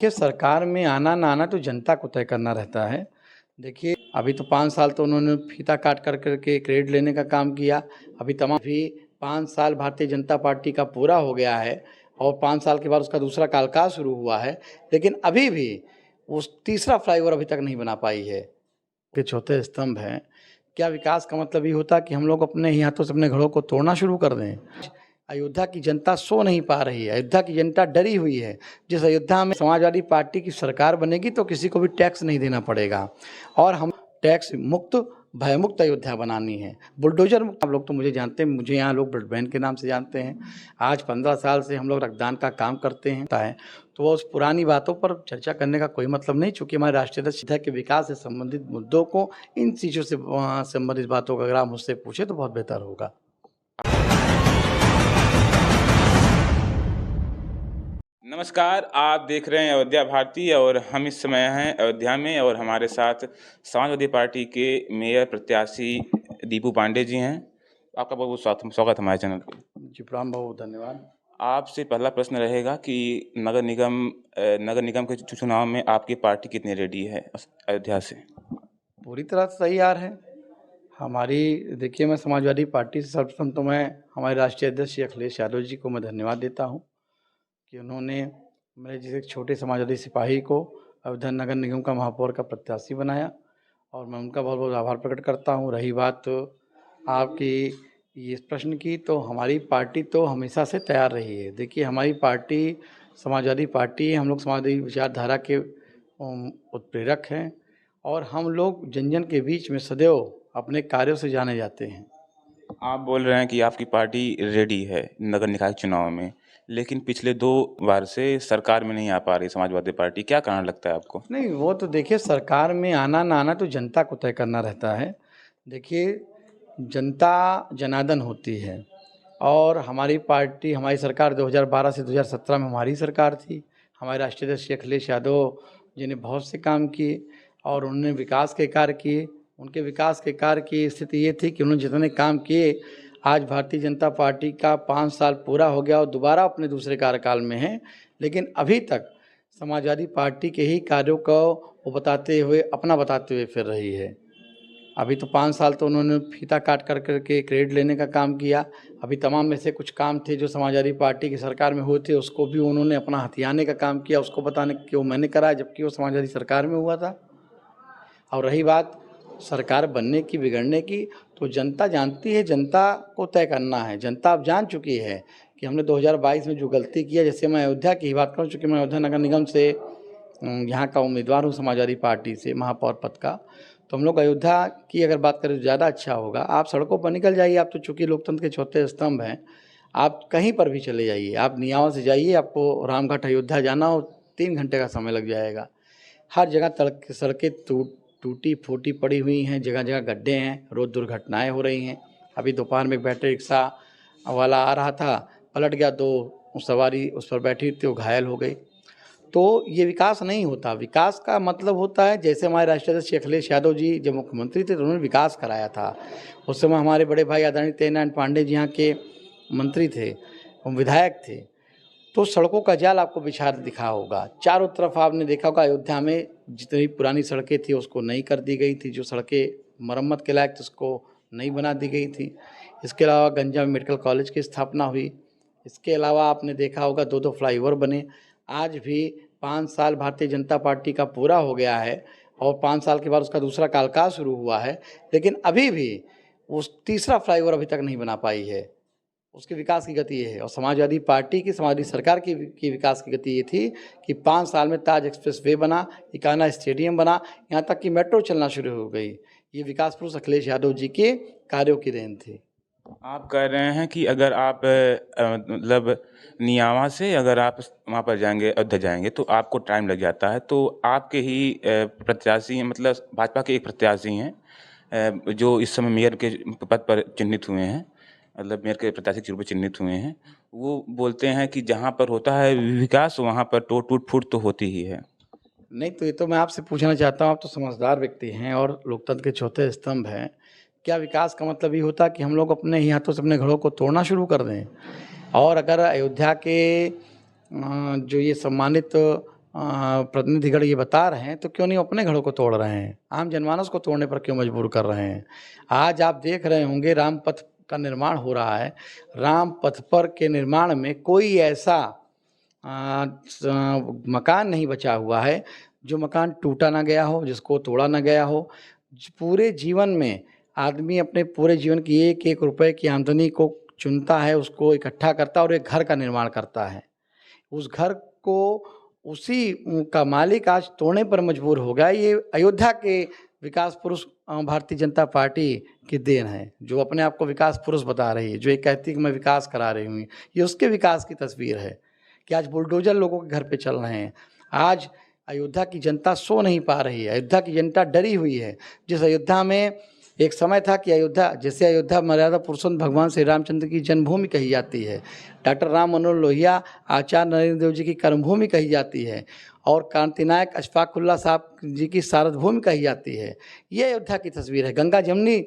देखिए, सरकार में आना ना आना तो जनता को तय करना रहता है। देखिए, अभी तो 5 साल तो उन्होंने फीता काट कर के क्रेडिट लेने का काम किया। अभी तमाम भी 5 साल भारतीय जनता पार्टी का पूरा हो गया है और 5 साल के बाद उसका दूसरा कार्यकाल शुरू हुआ है। लेकिन अभी भी उस तीसरा फ्लाईओवर अभी तक नहीं बना पाई है। के चौथे स्तंभ हैं। क्या विकास का मतलब ये होता है कि हम लोग अपने ही हाथों से अपने घरों को तोड़ना शुरू कर दें? अयोध्या की जनता सो नहीं पा रही है, अयोध्या की जनता डरी हुई है। जिस अयोध्या में समाजवादी पार्टी की सरकार बनेगी तो किसी को भी टैक्स नहीं देना पड़ेगा और हम टैक्स मुक्त, भयमुक्त अयोध्या बनानी है, बुलडोजर मुक्त। आप लोग तो मुझे जानते हैं, मुझे यहाँ लोग ब्लड बैंक के नाम से जानते हैं। आज 15 साल से हम लोग रक्तदान का काम करते हैं तो वो उस पुरानी बातों पर चर्चा करने का कोई मतलब नहीं, चूँकि हमारे राष्ट्रीय अध्यक्ष सीधा के विकास से संबंधित मुद्दों को, इन चीज़ों से संबंधित बातों को अगर आप मुझसे पूछे तो बहुत बेहतर होगा। नमस्कार, आप देख रहे हैं अयोध्या भारती और हम इस समय हैं अयोध्या में और हमारे साथ समाजवादी पार्टी के मेयर प्रत्याशी दीपू पांडे जी हैं। आपका बहुत बहुत स्वागत हमारे चैनल पे। जी, प्रणाम, बहुत धन्यवाद। आपसे पहला प्रश्न रहेगा कि नगर निगम के चुनाव में आपकी पार्टी कितनी रेडी है अयोध्या से? पूरी तरह से तैयार है हमारी। देखिए, मैं समाजवादी पार्टी से सर्वप्रथम तो मैं हमारे राष्ट्रीय अध्यक्ष श्री अखिलेश यादव जी को मैं धन्यवाद देता हूं कि उन्होंने मेरे जैसे एक छोटे समाजवादी सिपाही को अयोध्या नगर निगम का महापौर का प्रत्याशी बनाया और मैं उनका बहुत बहुत आभार प्रकट करता हूं। रही बात आपकी इस प्रश्न की, तो हमारी पार्टी तो हमेशा से तैयार रही है। देखिए, हमारी पार्टी समाजवादी पार्टी है, हम लोग समाजवादी विचारधारा के उत्प्रेरक हैं और हम लोग जन जन के बीच में सदैव अपने कार्यों से जाने जाते हैं। आप बोल रहे हैं कि आपकी पार्टी रेडी है नगर निकाय चुनाव में, लेकिन पिछले 2 बार से सरकार में नहीं आ पा रही समाजवादी पार्टी, क्या कारण लगता है आपको? नहीं, वो तो देखिए, सरकार में आना ना आना तो जनता को तय करना रहता है। देखिए, जनता जनार्दन होती है और हमारी पार्टी, हमारी सरकार 2012 से 2017 में हमारी सरकार थी। हमारे राष्ट्रीय अध्यक्ष श्री अखिलेश यादव जी ने बहुत से काम किए और उन्होंने विकास के कार्य किए। उनके विकास के कार्य की स्थिति ये थी कि उन्होंने जितने काम किए, आज भारतीय जनता पार्टी का 5 साल पूरा हो गया और दोबारा अपने दूसरे कार्यकाल में है, लेकिन अभी तक समाजवादी पार्टी के ही कार्यों को वो बताते हुए फिर रही है। अभी तो 5 साल तो उन्होंने फीता काट कर के क्रेडिट लेने का काम किया। अभी तमाम में से कुछ काम थे जो समाजवादी पार्टी की सरकार में हुए थे, उसको भी उन्होंने अपना हथियाने का काम किया, उसको बताने कि वो मैंने करा, जबकि वो समाजवादी सरकार में हुआ था। और रही बात सरकार बनने की, बिगड़ने की, तो जनता जानती है, जनता को तय करना है। जनता अब जान चुकी है कि हमने 2022 में जो गलती किया, जैसे मैं अयोध्या की ही बात करूँ, चूँकि मैं अयोध्या नगर निगम से यहाँ का उम्मीदवार हूँ समाजवादी पार्टी से महापौर पद का, तो हम लोग अयोध्या की अगर बात करें तो ज़्यादा अच्छा होगा। आप सड़कों पर निकल जाइए, आप तो चूँकि लोकतंत्र के चौथे स्तंभ हैं, आप कहीं पर भी चले जाइए, आप नियावा से जाइए, आपको रामघाट अयोध्या जाना हो 3 घंटे का समय लग जाएगा। हर जगह सड़कें टूटी फूटी पड़ी हुई हैं, जगह जगह गड्ढे हैं, रोज़ दुर्घटनाएं हो रही हैं। अभी दोपहर में एक बैटरी रिक्शा वाला आ रहा था, पलट गया, 2 सवारी उस पर बैठी थी, वो घायल हो गई। तो ये विकास नहीं होता। विकास का मतलब होता है, जैसे हमारे राष्ट्रीय अध्यक्ष अखिलेश यादव जी जब मुख्यमंत्री थे तो उन्होंने विकास कराया था। उस समय हमारे बड़े भाई आदरणीय तेजनारायण पांडे जी यहाँ के मंत्री थे, विधायक थे, तो सड़कों का जाल आपको बिछा दिखा होगा। चारों तरफ आपने देखा होगा अयोध्या में जितनी पुरानी सड़कें थी उसको नई कर दी गई थी, जो सड़कें मरम्मत के लायक थी उसको नई बना दी गई थी। इसके अलावा गंजा में मेडिकल कॉलेज की स्थापना हुई। इसके अलावा आपने देखा होगा 2-2 फ्लाईओवर बने। आज भी 5 साल भारतीय जनता पार्टी का पूरा हो गया है और 5 साल के बाद उसका दूसरा कार्यकाल शुरू हुआ है, लेकिन अभी भी उस तीसरा फ्लाईओवर अभी तक नहीं बना पाई है। उसके विकास की गति ये है और समाजवादी पार्टी की, समाजवादी सरकार की विकास की गति ये थी कि 5 साल में ताज एक्सप्रेस वे बना, इकाना स्टेडियम बना, यहाँ तक कि मेट्रो चलना शुरू हो गई। ये विकास पुरुष अखिलेश यादव जी के कार्यों की देन थी। आप कह रहे हैं कि अगर आप मतलब नियावा से अगर आप वहाँ पर जाएंगे, अयोध्या जाएंगे, तो आपको टाइम लग जाता है। तो आपके ही प्रत्याशी हैं, मतलब भाजपा के एक प्रत्याशी हैं जो इस समय मेयर के पद पर चिन्हित हुए हैं, मतलब मेयर के प्रत्याशी के रूप में चिन्हित हुए हैं। वो बोलते हैं कि जहाँ पर होता है विकास, वहाँ पर टूट फूट तो होती ही है। नहीं, तो ये तो मैं आपसे पूछना चाहता हूँ, आप तो समझदार व्यक्ति हैं और लोकतंत्र के चौथे स्तंभ हैं। क्या विकास का मतलब ये होता कि हम लोग अपने ही हाथों से अपने घरों को तोड़ना शुरू कर दें? और अगर अयोध्या के जो ये सम्मानित प्रतिनिधिगण ये बता रहे हैं, तो क्यों नहीं अपने घरों को तोड़ रहे हैं? आम जनमानस को तोड़ने पर क्यों मजबूर कर रहे हैं? आज आप देख रहे होंगे राम पथ का निर्माण हो रहा है। राम पथ पर के निर्माण में कोई ऐसा मकान नहीं बचा हुआ है जो मकान टूटा ना गया हो, जिसको तोड़ा ना गया हो। पूरे जीवन में आदमी अपने पूरे जीवन की एक एक रुपए की आमदनी को चुनता है, उसको इकट्ठा करता है और एक घर का निर्माण करता है। उस घर को उसी का मालिक आज तोड़ने पर मजबूर हो गया। ये अयोध्या के विकास पुरुष भारतीय जनता पार्टी की देन है, जो अपने आप को विकास पुरुष बता रही है, जो ये कहती है कि मैं विकास करा रही हूँ। ये उसके विकास की तस्वीर है कि आज बुलडोजर लोगों के घर पे चल रहे हैं। आज अयोध्या की जनता सो नहीं पा रही है, अयोध्या की जनता डरी हुई है। जिस अयोध्या में एक समय था कि अयोध्या, जैसे अयोध्या मर्यादा पुरुषोत्तम भगवान श्री रामचंद्र की जन्मभूमि कही जाती है, डॉक्टर राम मनोहर लोहिया आचार्य नरेंद्र देव जी की कर्मभूमि कही जाती है, और क्रांतिनायक अशफाकुल्ला साहब जी की शारद भूमि कही जाती है। ये अयोध्या की तस्वीर है। गंगा जमुनी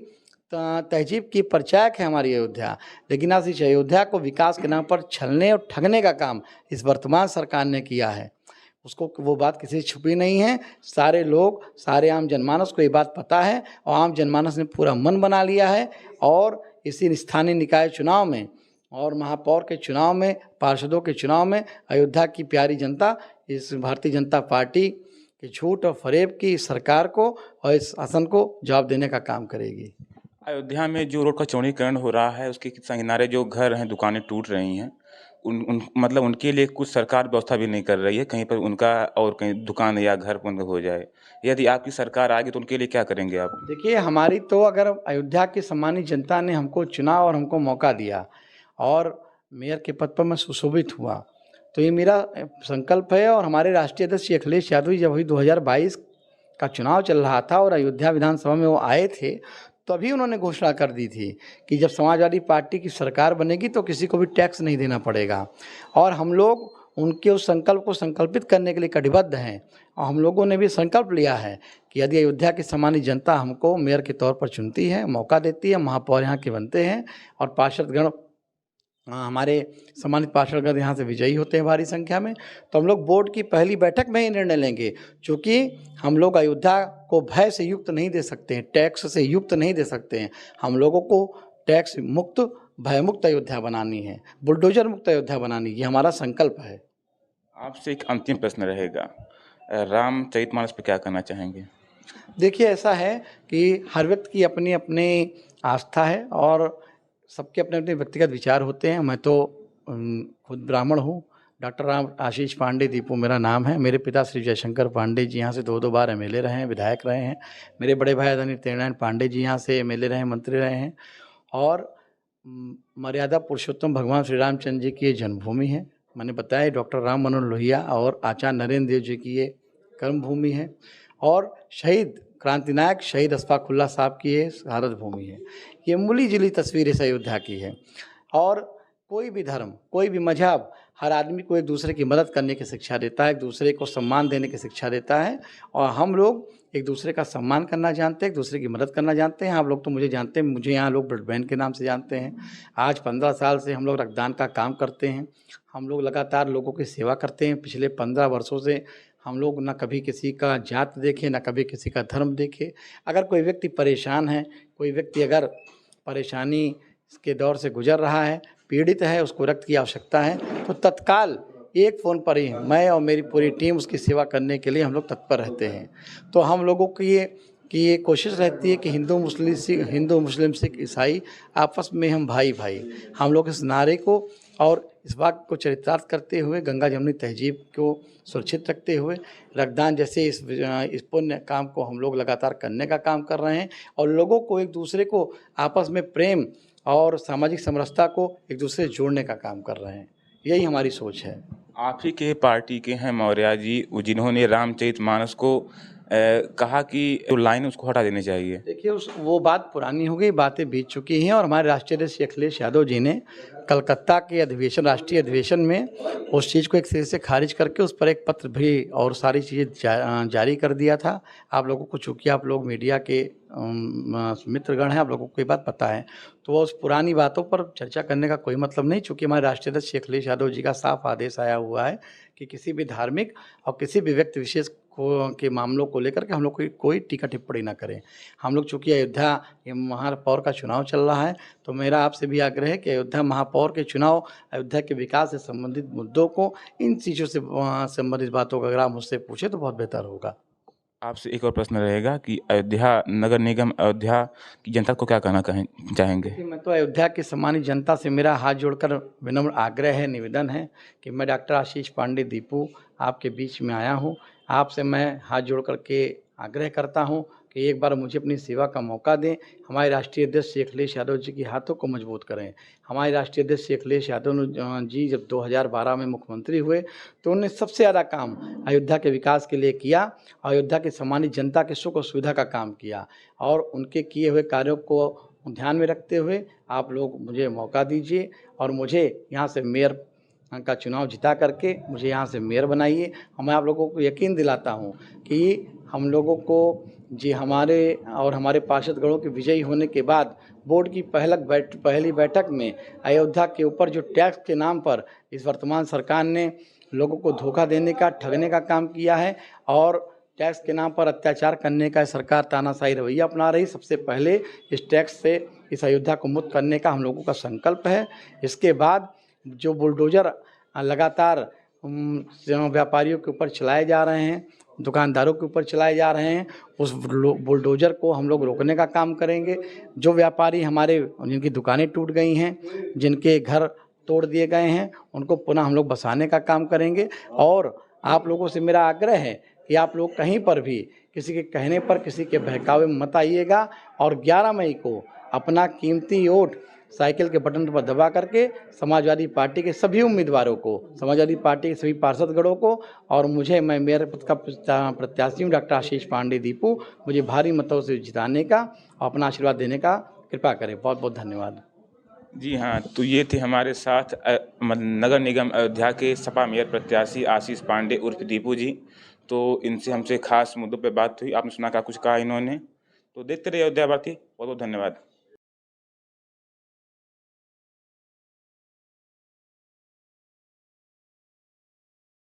तहजीब की परिचायक है हमारी अयोध्या। लेकिन आज इस अयोध्या को विकास के नाम पर छलने और ठगने का काम इस वर्तमान सरकार ने किया है। उसको वो बात किसी से छुपी नहीं है। सारे लोग, सारे आम जनमानस को ये बात पता है और आम जनमानस ने पूरा मन बना लिया है। और इसी स्थानीय निकाय चुनाव में और महापौर के चुनाव में, पार्षदों के चुनाव में अयोध्या की प्यारी जनता इस भारतीय जनता पार्टी के झूठ और फरेब की सरकार को और इस शासन को जवाब देने का काम करेगी। अयोध्या में जो रोड का चौड़ीकरण हो रहा है, उसके किनारे जो घर हैं, दुकानें टूट रही हैं, मतलब उनके लिए कुछ सरकार व्यवस्था भी नहीं कर रही है, कहीं पर उनका और कहीं दुकान या घर बंद हो जाए। यदि आपकी सरकार आएगी तो उनके लिए क्या करेंगे आप? देखिए, हमारी तो अगर अयोध्या की सम्मानित जनता ने हमको चुना और हमको मौका दिया और मेयर के पद पर मैं सुशोभित हुआ, तो ये मेरा संकल्प है। और हमारे राष्ट्रीय अध्यक्ष श्री अखिलेश यादव जी जब वही 2022 का चुनाव चल रहा था और अयोध्या विधानसभा में वो आए थे, तभी उन्होंने घोषणा कर दी थी कि जब समाजवादी पार्टी की सरकार बनेगी तो किसी को भी टैक्स नहीं देना पड़ेगा। और हम लोग उनके उस संकल्प को संकल्पित करने के लिए कटिबद्ध हैं। और हम लोगों ने भी संकल्प लिया है कि यदि अयोध्या की सम्मानित जनता हमको मेयर के तौर पर चुनती है, मौका देती है, महापौर यहाँ के बनते हैं और पार्षदगण हमारे सम्मानित पार्षदगण यहाँ से विजयी होते हैं भारी संख्या में, तो हम लोग बोर्ड की पहली बैठक में ही निर्णय लेंगे। चूँकि हम लोग अयोध्या को भय से युक्त नहीं दे सकते हैं, टैक्स से युक्त नहीं दे सकते हैं। हम लोगों को टैक्स मुक्त, भयमुक्त अयोध्या बनानी है, बुलडोजर मुक्त अयोध्या बनानी, ये हमारा संकल्प है। आपसे एक अंतिम प्रश्न रहेगा, रामचरितमानस पे क्या कहना चाहेंगे? देखिए, ऐसा है कि हर व्यक्ति की अपनी अपनी आस्था है और सबके अपने अपने व्यक्तिगत विचार होते हैं। मैं तो खुद ब्राह्मण हूँ। डॉक्टर राम आशीष पांडे दीपू मेरा नाम है। मेरे पिता श्री जयशंकर पांडे जी यहाँ से 2-2 बार एमएलए रहे हैं, विधायक रहे हैं। मेरे बड़े भाई आदरणीय तेजनारायण पांडे जी यहाँ से एमएलए रहे हैं, मंत्री रहे हैं। और मर्यादा पुरुषोत्तम भगवान श्री रामचंद्र जी की ये जन्मभूमि है। मैंने बताया डॉक्टर राम मनोहर लोहिया और आचार्य नरेंद्र देव जी की ये कर्मभूमि है। और शहीद क्रांतिनायक शहीद अशफाकुल्ला साहब की ये शहादत भूमि है। ये मिली जुली तस्वीर इस अयोध्या की है। और कोई भी धर्म, कोई भी मजहब हर आदमी को एक दूसरे की मदद करने की शिक्षा देता है, एक दूसरे को सम्मान देने की शिक्षा देता है। और हम लोग एक दूसरे का सम्मान करना जानते हैं, एक दूसरे की मदद करना जानते हैं। आप लोग तो मुझे जानते हैं, मुझे यहाँ लोग ब्लड बैंक के नाम से जानते हैं। आज 15 साल से हम लोग रक्तदान का काम करते हैं। हम लोग लगातार लोगों की सेवा करते हैं। पिछले 15 वर्षों से हम लोग ना कभी किसी का जात देखे, ना कभी किसी का धर्म देखे। अगर कोई व्यक्ति परेशान है, कोई व्यक्ति अगर परेशानी के दौर से गुजर रहा है, पीड़ित है, उसको रक्त की आवश्यकता है, तो तत्काल एक फ़ोन पर ही मैं और मेरी पूरी टीम उसकी सेवा करने के लिए हम लोग तत्पर रहते हैं। तो हम लोगों की ये कोशिश रहती है कि हिंदू मुस्लिम सिख ईसाई आपस में हम भाई भाई। हम लोग इस नारे को और इस बात को चरितार्थ करते हुए, गंगा जमुनी तहजीब को सुरक्षित रखते हुए, रक्तदान जैसे इस पुण्य काम को हम लोग लगातार करने का काम कर रहे हैं। और लोगों को एक दूसरे को आपस में प्रेम और सामाजिक समरसता को एक दूसरे से जोड़ने का काम कर रहे हैं। यही हमारी सोच है। आप ही के पार्टी के हैं मौर्य जी, जिन्होंने रामचरितमानस को कहा कि जो लाइन उसको हटा देनी चाहिए। देखिए, वो बात पुरानी हो गई, बातें बीत चुकी हैं। और हमारे राष्ट्रीय अध्यक्ष अखिलेश यादव जी ने कलकत्ता के अधिवेशन, राष्ट्रीय अधिवेशन में उस चीज़ को एक सिरे से खारिज करके उस पर एक पत्र भी और सारी चीज़ें जारी कर दिया था। आप लोगों को, चूँकि आप लोग मीडिया के मित्रगण हैं, आप लोगों को ये बात पता है। तो उस पुरानी बातों पर चर्चा करने का कोई मतलब नहीं, चूँकि हमारे राष्ट्रीय अध्यक्ष श्री अखिलेश यादव जी का साफ आदेश आया हुआ है कि किसी भी धार्मिक और किसी भी व्यक्ति विशेष को के मामलों को लेकर के हम लोग कोई टीका टिप्पणी ना करें। हम लोग चूँकि अयोध्या ये महापौर का चुनाव चल रहा है, तो मेरा आपसे भी आग्रह है कि अयोध्या महापौर के चुनाव, अयोध्या के विकास से संबंधित मुद्दों को, इन चीज़ों से संबंधित बातों को अगर आप मुझसे पूछें तो बहुत बेहतर होगा। आपसे एक और प्रश्न रहेगा कि अयोध्या नगर निगम अयोध्या की जनता को क्या कहना चाहेंगे? देखिए, मैं तो अयोध्या की सम्मानित जनता से मेरा हाथ जोड़कर विनम्र आग्रह है, निवेदन है कि मैं डॉक्टर आशीष पांडे दीपू आपके बीच में आया हूँ। आपसे मैं हाथ जोड़ कर के आग्रह करता हूँ कि एक बार मुझे अपनी सेवा का मौका दें। हमारे राष्ट्रीय अध्यक्ष श्री अखिलेश यादव जी के हाथों को मजबूत करें। हमारे राष्ट्रीय अध्यक्ष श्री अखिलेश यादव जी जब 2012 में मुख्यमंत्री हुए तो उन्होंने सबसे ज़्यादा काम अयोध्या के विकास के लिए किया, अयोध्या की सम्मानित जनता के सुख और सुविधा का काम किया, और उनके किए हुए कार्यों को ध्यान में रखते हुए आप लोग मुझे मौका दीजिए और मुझे यहाँ से मेयर का चुनाव जिता करके मुझे यहाँ से मेयर बनाइए। मैं आप लोगों को यकीन दिलाता हूँ कि हम लोगों को जी हमारे और हमारे पार्षदगणों के विजयी होने के बाद बोर्ड की पहली बैठक में अयोध्या के ऊपर जो टैक्स के नाम पर इस वर्तमान सरकार ने लोगों को धोखा देने का, ठगने का काम किया है और टैक्स के नाम पर अत्याचार करने का सरकार तानाशाही रवैया अपना रही। सबसे पहले इस टैक्स से इस अयोध्या को मुक्त करने का हम लोगों का संकल्प है। इसके बाद जो बुलडोज़र लगातार व्यापारियों के ऊपर चलाए जा रहे हैं, दुकानदारों के ऊपर चलाए जा रहे हैं, उस बुलडोज़र को हम लोग रोकने का काम करेंगे। जो व्यापारी हमारे, जिनकी दुकानें टूट गई हैं, जिनके घर तोड़ दिए गए हैं, उनको पुनः हम लोग बसाने का काम करेंगे। और आप लोगों से मेरा आग्रह है कि आप लोग कहीं पर भी किसी के कहने पर, किसी के बहकावे में मत आइएगा और 11 मई को अपना कीमती वोट साइकिल के बटन पर दबा करके समाजवादी पार्टी के सभी उम्मीदवारों को, समाजवादी पार्टी के सभी पार्षदगणों को और मुझे, मैं मेयर पद का प्रत्याशी हूँ डॉक्टर आशीष पांडे दीपू, मुझे भारी मतों से जिताने का, अपना आशीर्वाद देने का कृपा करें। बहुत बहुत धन्यवाद। जी हाँ, तो ये थे हमारे साथ नगर निगम अयोध्या के सपा मेयर प्रत्याशी आशीष पांडे उर्फ दीपू जी। तो इनसे हमसे खास मुद्दों पे बात हुई। आपने सुना क्या कुछ कहा इन्होंने। तो देखते रहिए अयोध्या वासी। बहुत बहुत धन्यवाद।